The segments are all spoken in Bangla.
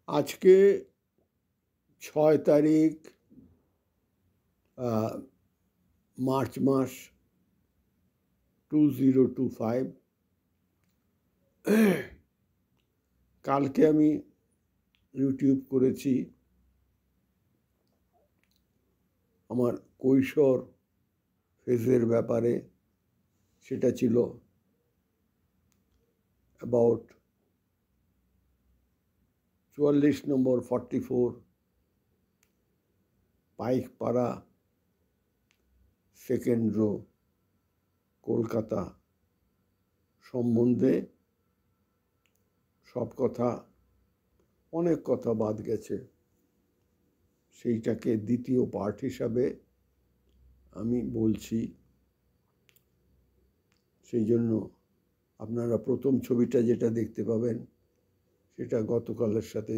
আজকে 6 তারিখ মার্চ মাস 2025। কালকে আমি ইউটিউব করেছি আমার কৈশোর ফেজের ব্যাপারে। সেটা ছিল about 44 number 44 Paikpara, second rho, Kolkata সম্বন্ধে। সব কথা, অনেক কথা বাদ গেছে, সেইটাকে দ্বিতীয় পার্ট হিসাবে আমি বলছি। সেই জন্য আপনারা প্রথম ছবিটা যেটা দেখতে পাবেন সেটা গতকালের সাথে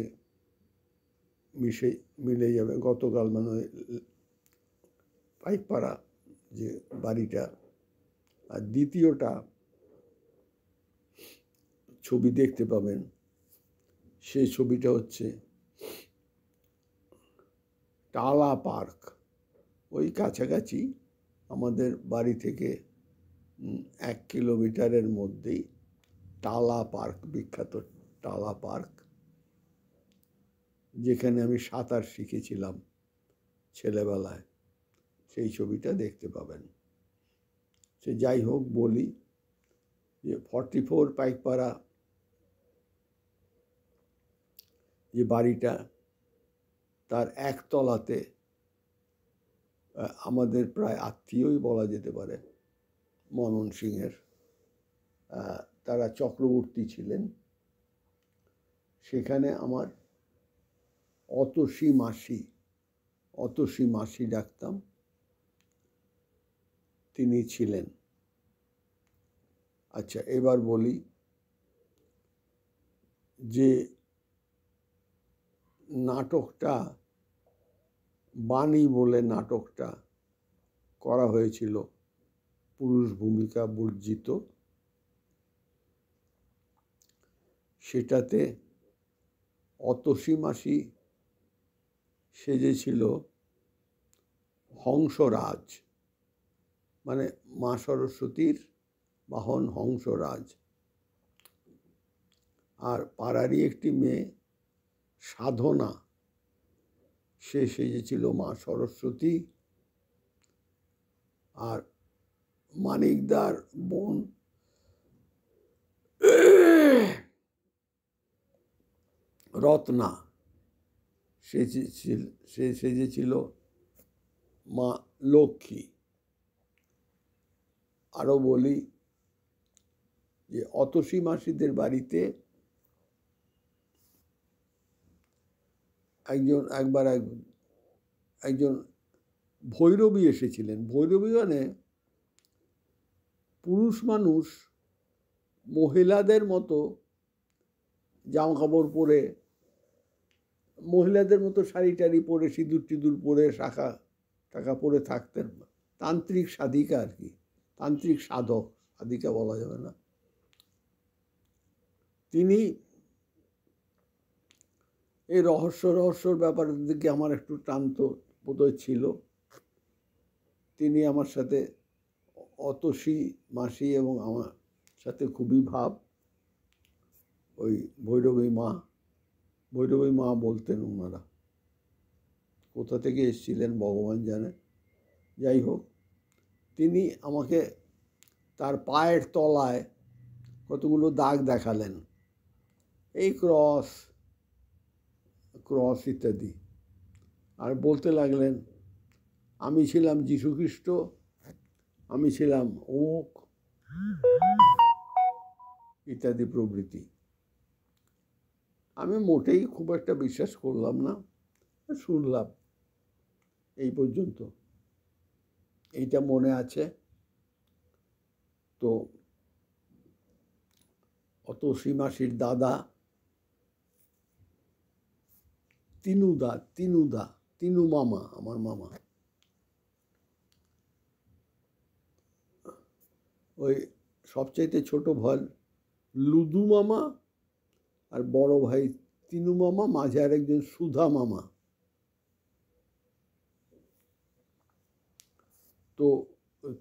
মিলে যাবে। গতকাল মানে পাইকপাড়া যে বাড়িটা, আর দ্বিতীয়টা ছবি দেখতে পাবেন সেই ছবিটা হচ্ছে টালা পার্ক। ওই কাছাকাছি আমাদের বাড়ি থেকে 1 কিলোমিটারের মধ্যেই টালা পার্ক, বিখ্যাত টালা পার্ক, যেখানে আমি সাঁতার শিখেছিলাম ছেলেবেলায়। সেই ছবিটা দেখতে পাবেন। সে যাই হোক, বলি যে 44 পাইকপাড়া যে বাড়িটা, তার একতলাতে আমাদের প্রায় আত্মীয়ই বলা যেতে পারে, মনন সিংয়ের, তারা চক্রবর্তী ছিলেন। সেখানে আমার অতসী মাসি ডাকতাম, তিনি ছিলেন। আচ্ছা, এবার বলি যে নাটকটা, বাণী বলে নাটকটা করা হয়েছিল, পুরুষ ভূমিকা বর্জিত। সেটাতে অতসী মাসি সেজেছিল হংসরাজ, মানে মা সরস্বতীর বাহন হংসরাজ। আর পাড়ারই একটি মেয়ে সাধনা, সে সেজেছিল মা সরস্বতী। আর মানিকদার বোন রত্না, সে সেজেছিল মা লক্ষ্মী। আরও বলি যে অতসী মাসিদের বাড়িতে একজন ভৈরবী এসেছিলেন। ভৈরবী মানে পুরুষ মানুষ মহিলাদের মতো জামা কাপড় পরে, মহিলাদের মতো শাড়ি টাড়ি পরে, সিঁদুর টিঁদুর পরে, শাখা টাকা পরে থাকতেন। তান্ত্রিক সাধিকা আর কি, তান্ত্রিক সাধক, সাধিকা বলা যাবে না। তিনি এই রহস্যর ব্যাপারের দিকে আমার একটু টান্ত বোধহয় ছিল। তিনি আমার সাথে, অতসী মাসি এবং আমার সাথে খুবই ভাব। ওই ভৈরবী মা বলতেন ওনারা। কোথা থেকে এসেছিলেন ভগবান জানে। যাই হোক, তিনি আমাকে তার পায়ের তলায় কতগুলো দাগ দেখালেন, এই ক্রস ইত্যাদি। আর বলতে লাগলেন আমি ছিলাম যীশুখ্রিস্ট, আমি ছিলাম অমুক ইত্যাদি প্রভৃতি। আমি মোটেই খুব একটা বিশ্বাস করলাম না, শুনলাম এই পর্যন্ত। এইটা মনে আছে। তো অতসী মাসির দাদা তিনু মামা, আমার মামা, ওই সবচাইতে ছোট ভাই লুদু মামা, আর বড় ভাই তিনু মামা, মাঝে আর একজন সুধা মামা। তো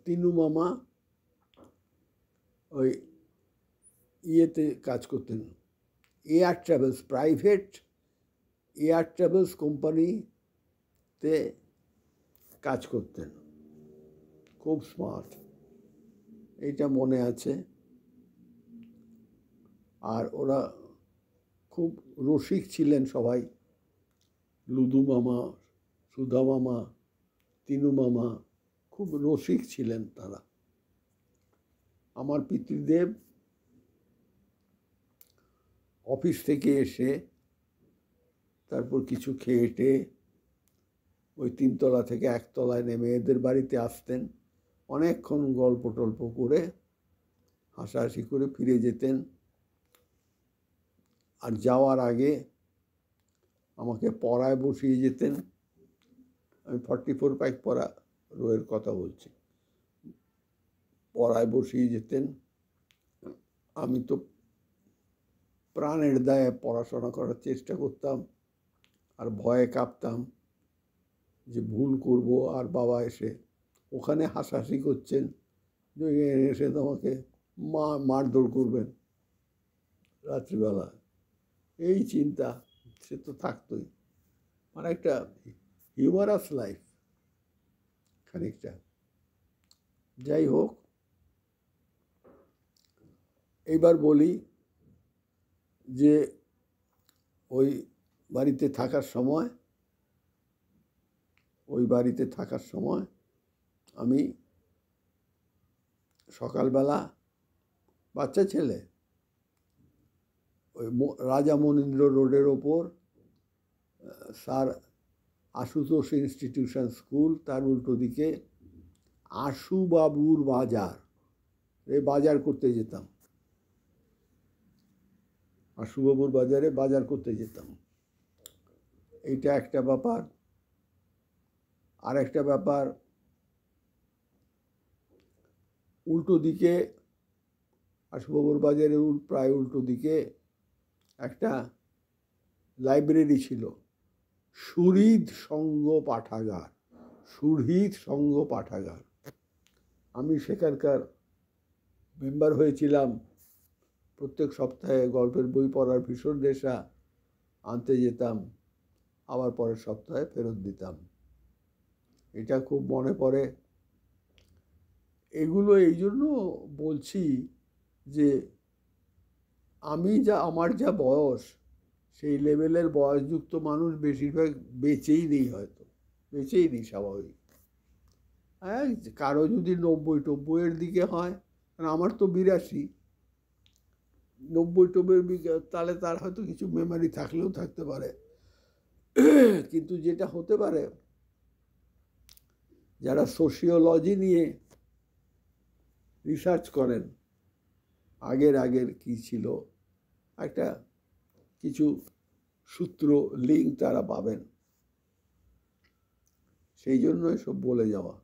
তিনু মামা ওই ইয়েতে কাজ করতেন, air travels, private air travels কোম্পানিতে কাজ করতেন। খুব স্মার্ট, এইটা মনে আছে। আর ওরা খুব রসিক ছিলেন সবাই, লুদু মামা, সুধা মামা, তিনু মামা, খুব রসিক ছিলেন তারা। আমার পিতৃদেব অফিস থেকে এসে তারপর কিছু খেয়ে টেয়ে ওই 3 তলা থেকে 1 তলায় নেমে এদের বাড়িতে আসতেন, অনেকক্ষণ গল্প টল্প করে হাসাহাসি করে ফিরে যেতেন। আর যাওয়ার আগে আমাকে পড়ায় বসিয়ে যেতেন। আমি 44 পাইক পড়া রোয়ের কথা বলছি। পড়ায় বসিয়ে যেতেন। আমি তো প্রাণের দায়ে পড়াশোনা করার চেষ্টা করতাম, আর ভয়ে কাঁপতাম যে ভুল করব, আর বাবা এসে ওখানে হাসাহাসি করছেন, যে এসে তোমাকে মারধর করবেন রাত্রিবেলা, এই চিন্তা সে তো থাকতোই। মানে একটা হিউমারাস লাইফ খানিকটা। যাই হোক, এইবার বলি যে ওই বাড়িতে থাকার সময় আমি সকালবেলা, বাচ্চা ছেলে, ওই রাজা মনীন্দ্র রোডের ওপর স্যার আশুতোষ ইনস্টিটিউশন স্কুল, তার উল্টো দিকে আশুবাবুর বাজার, এই বাজার করতে যেতাম। আশুবাবুর বাজারে বাজার করতে যেতাম। এইটা একটা ব্যাপার। আর একটা ব্যাপার, উল্টো দিকে আশুবাবুর বাজারের প্রায় উল্টো দিকে একটা লাইব্রেরি ছিল, সুহৃদ সংঘ পাঠাগার। সুহৃদ সংঘ পাঠাগার, আমি সেখানকার মেম্বার হয়েছিলাম। প্রত্যেক সপ্তাহে গল্পের বই পড়ার ভীষণ নেশা, আনতে যেতাম, আবার পরের সপ্তাহে ফেরত দিতাম। এটা খুব মনে পড়ে। এগুলো এই জন্য বলছি যে আমার যা বয়স, সেই লেভেলের বয়সযুক্ত মানুষ বেশিরভাগ বেঁচেই নেই, হয়তো বেঁচেই নেই, স্বাভাবিক। হ্যাঁ, কারো যদি 90-90 দিকে হয়, কারণ আমার তো 82, 90-90 তাহলে তার হয়তো কিছু মেমোরি থাকলেও থাকতে পারে। কিন্তু যেটা হতে পারে, যারা সোশিওলজি নিয়ে রিসার্চ করেন, আগের কি ছিল, একটা কিছু সূত্র, লিঙ্ক তারা পাবেন। সেই জন্য এসব বলে যাওয়া।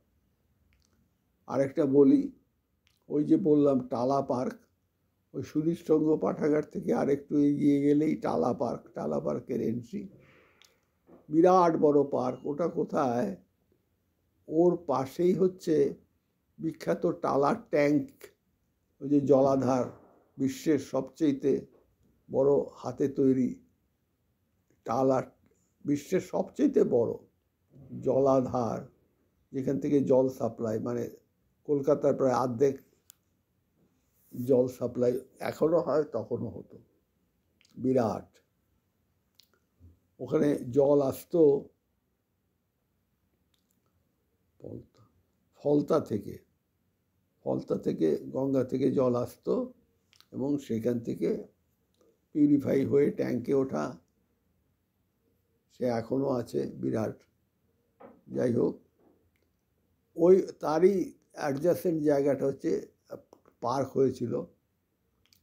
আরেকটা বলি, ওই যে বললাম টালা পার্ক, ওই সুধীরসংঘ পাঠাগার থেকে আরেকটু এগিয়ে গেলেই টালা পার্ক। টালা পার্কের এন্ট্রি, বিরাট বড় পার্ক। ওটা কোথায়? ওর পাশেই হচ্ছে বিখ্যাত টালা ট্যাঙ্ক, ওই যে জলাধার, বিশ্বের সবচেয়ে বড় হাতে তৈরি টালা, বিশ্বের সবচেয়ে বড় জলাধার, যেখান থেকে জল সাপ্লাই, মানে কলকাতার প্রায় অর্ধেক জল সাপ্লাই এখনো হয়, তখনও হতো। বিরাট, ওখানে জল আসতো ফলতা থেকে গঙ্গা থেকে জল আসতো, এবং সেখান থেকে পিউরিফাই হয়ে ট্যাঙ্কে ওঠা, সে এখনো আছে, বিরাট। যাই হোক, ওই তারই অ্যাডজাসেন্ট জায়গাটা হচ্ছে পার্ক হয়েছিল,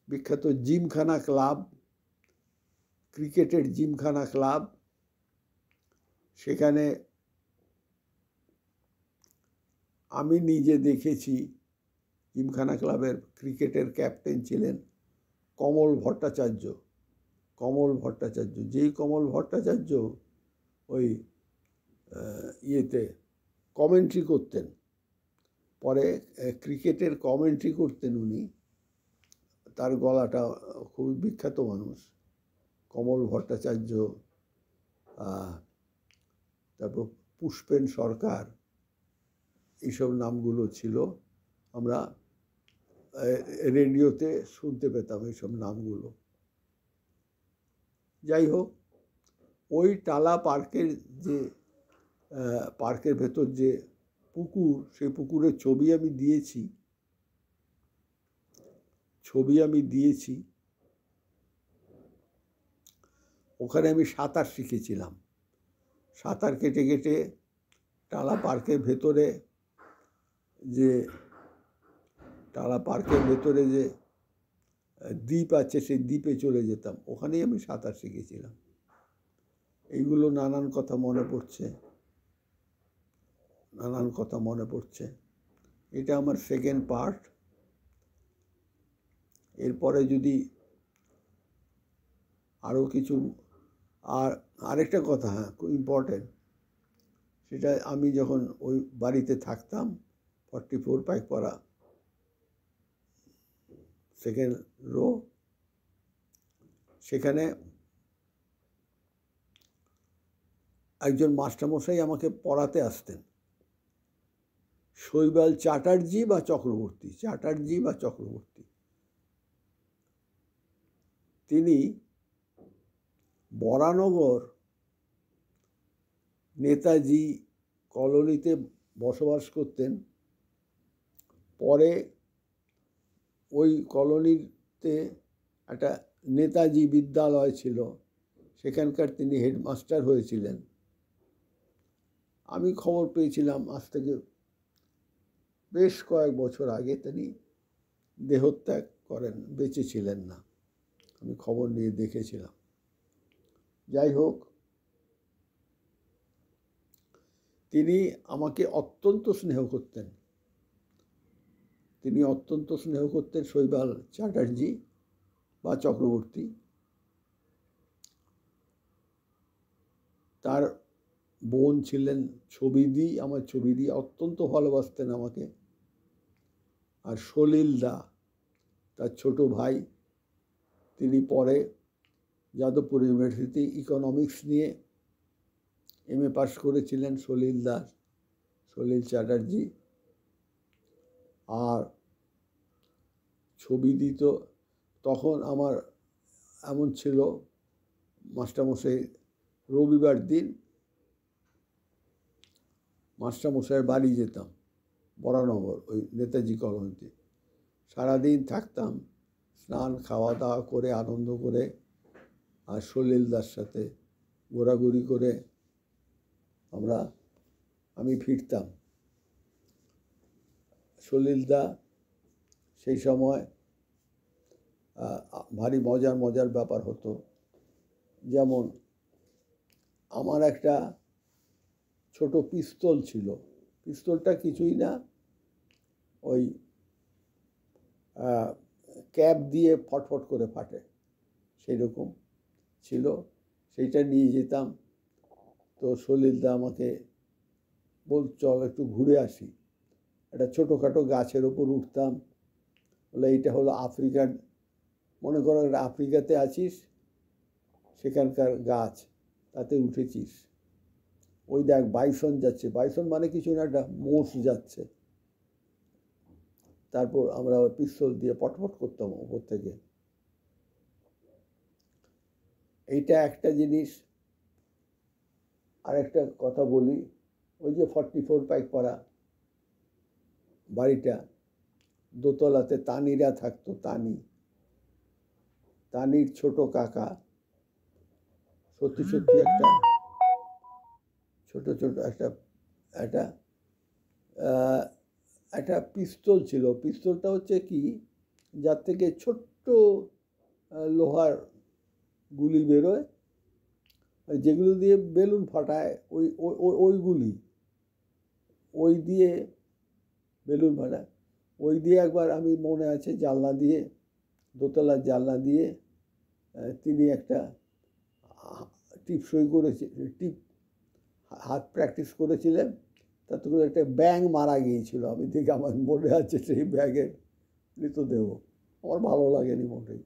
বিখ্যাত জিমখানা ক্লাব, ক্রিকেটের জিমখানা ক্লাব। সেখানে আমি নিজে দেখেছি, জিমখানা ক্লাবের ক্রিকেটের ক্যাপ্টেন ছিলেন কমল ভট্টাচার্য। কমল ভট্টাচার্য, যেই কমল ভট্টাচার্য ওই ইয়েতে কমেন্ট্রি করতেন, পরে ক্রিকেটের কমেন্ট্রি করতেন উনি, তার গলাটা খুবই বিখ্যাত মানুষ, কমল ভট্টাচার্য, তারপর পুষ্পেন সরকার, এইসব নামগুলো ছিল। আমরা রেডিওতে শুনতে পেতাম এইসব নামগুলো। যাই হোক, ওই টালা পার্কের যে পার্কের ভেতর যে পুকুর, সেই পুকুরের ছবি আমি দিয়েছি। ওখানে আমি সাঁতার শিখেছিলাম। সাঁতার কেটে কেটে টালা পার্কের ভেতরে যে দ্বীপ আছে, সেই দ্বীপে চলে যেতাম, ওখানেই আমি সাঁতার শিখেছিলাম। এইগুলো নানান কথা মনে পড়ছে। এটা আমার সেকেন্ড পার্ট। এরপরে যদি আরও কিছু, আরেকটা কথা, হ্যাঁ, খুব ইম্পর্টেন্ট, সেটা আমি যখন ওই বাড়িতে থাকতাম 44 পাইকপাড়া, সেকেন্ড রো, সেখানে একজন মাস্টারমশাই আমাকে পড়াতে আসতেন, শৈবাল চ্যাটার্জি বা চক্রবর্তী। তিনি বরানগর নেতাজি কলোনিতে বসবাস করতেন। পরে ওই কলোনিতে একটা নেতাজি বিদ্যালয় ছিল, সেখানকার তিনি হেডমাস্টার হয়েছিলেন। আমি খবর পেয়েছিলাম আজ থেকে বেশ কয়েক বছর আগে তিনি দেহত্যাগ করেন, বেঁচে ছিলেন না, আমি খবর নিয়ে দেখেছিলাম। যাই হোক, তিনি আমাকে অত্যন্ত স্নেহ করতেন, শৈবাল চ্যাটার্জি বা চক্রবর্তী। তার বোন ছিলেন ছবিদি, আমার ছবিদি অত্যন্ত ভালোবাসতেন আমাকে। আর সলিল দা, তার ছোট ভাই, তিনি পরে যাদবপুর ইউনিভার্সিটি ইকোনমিক্স নিয়ে MA পাস করেছিলেন, সলিল চ্যাটার্জি। আর ছবিদি তো তখন আমার এমন ছিল, মাস্টারমশাই রবিবার দিন মাস্টারমশাইয়ের বাড়ি যেতাম, বরানগর ওই নেতাজি কলোনিতে, সারাদিন থাকতাম, স্নান খাওয়া দাওয়া করে আনন্দ করে, আর সলিলদার সাথে ঘোরাঘুরি করে আমি ফিরতাম। সলিলদা সেই সময় ভারী মজার ব্যাপার হতো। যেমন আমার একটা ছোট পিস্তল ছিল, পিস্তলটা কিছুই না, ওই ক্যাপ দিয়ে ফটফট করে ফাটে, সেই রকম ছিল, সেইটা নিয়ে যেতাম। তো সলিলদা আমাকে চল একটু ঘুরে আসি। একটা ছোটোখাটো গাছের ওপর উঠতাম, বলে এইটা হলো আফ্রিকার, মনে করো একটা আফ্রিকাতে আছিস, সেখানকার গাছ, তাতে উঠেছিস, ওই দেখ বাইসন যাচ্ছে, বাইসন মানে কিছু না, একটা মোষ যাচ্ছে। তারপর আমরা পিস্তল দিয়ে পটপট করতাম ওপর থেকে। এইটা একটা জিনিস। আর একটা কথা বলি, ওই যে 44 পাইকপাড়া বাড়িটা, দোতলাতে তানিরা থাকতো, তানির ছোট কাকা, সত্যি একটা ছোট একটা পিস্তল ছিল। পিস্তলটা হচ্ছে কি, যার থেকে ছোট্ট লোহার গুলি বেরোয়, যেগুলো দিয়ে বেলুন ফাটায়, ওইগুলি, ওই দিয়ে বেলুন ফাটায়। ওই দিয়ে একবার আমি মনে আছে, দোতলার জানলা দিয়ে তিনি একটা টিপসই করেছে, হাত প্র্যাকটিস করেছিলেন, তাতে করে একটা ব্যাঙ মারা গিয়েছিল। আমি দেখে আমার মনে আছে সেই ব্যাঙের মৃতদেহ। আমার ভালো লাগেনি মোটেই।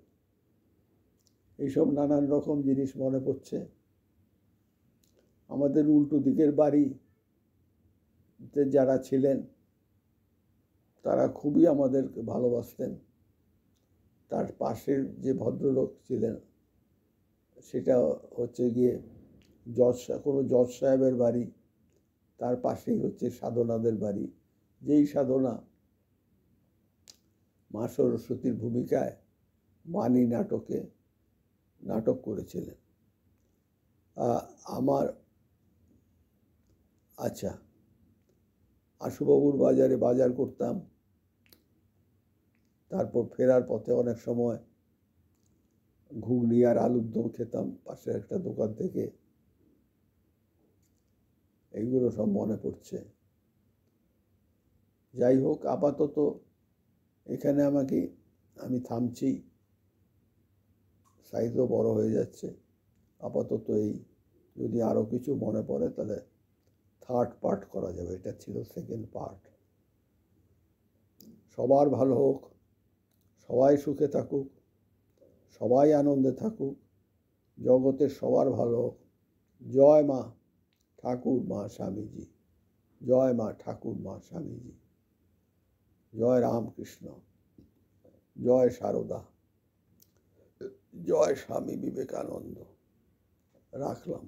এইসব নানান রকম জিনিস মনে পড়ছে। আমাদের উল্টো দিকের বাড়িতে যারা ছিলেন তারা খুবই আমাদেরকে ভালোবাসতেন। তার পাশের যে ভদ্রলোক ছিলেন সেটা হচ্ছে গিয়ে কোনো জজ সাহেবের বাড়ি, তার পাশেই হচ্ছে সাধনাদের বাড়ি। যেই সাধনা মা সরস্বতীর ভূমিকায় মানি নাটক করেছিলেন। আমার আচ্ছা, আশুবাবুর বাজারে বাজার করতাম, তারপর ফেরার পথে অনেক সময় ঘুগনি আর আলুর দম খেতাম পাশের একটা দোকান থেকে। এইগুলো সব মনে পড়ছে। যাই হোক, আপাতত এখানে আমি থামছি, সাইজও বড় হয়ে যাচ্ছে। আপাতত এই, যদি আরও কিছু মনে পড়ে তাহলে থার্ড পার্ট করা যাবে। এটা ছিল সেকেন্ড পার্ট। সবার ভালো হোক, সবাই সুখে থাকুক, সবাই আনন্দে থাকুক, জগতের সবার ভালো হোক। জয় মা ঠাকুর মা স্বামীজি, জয় মা ঠাকুর মা স্বামীজি, জয় রামকৃষ্ণ, জয় সারদা, জয় স্বামী বিবেকানন্দ। রাখলাম।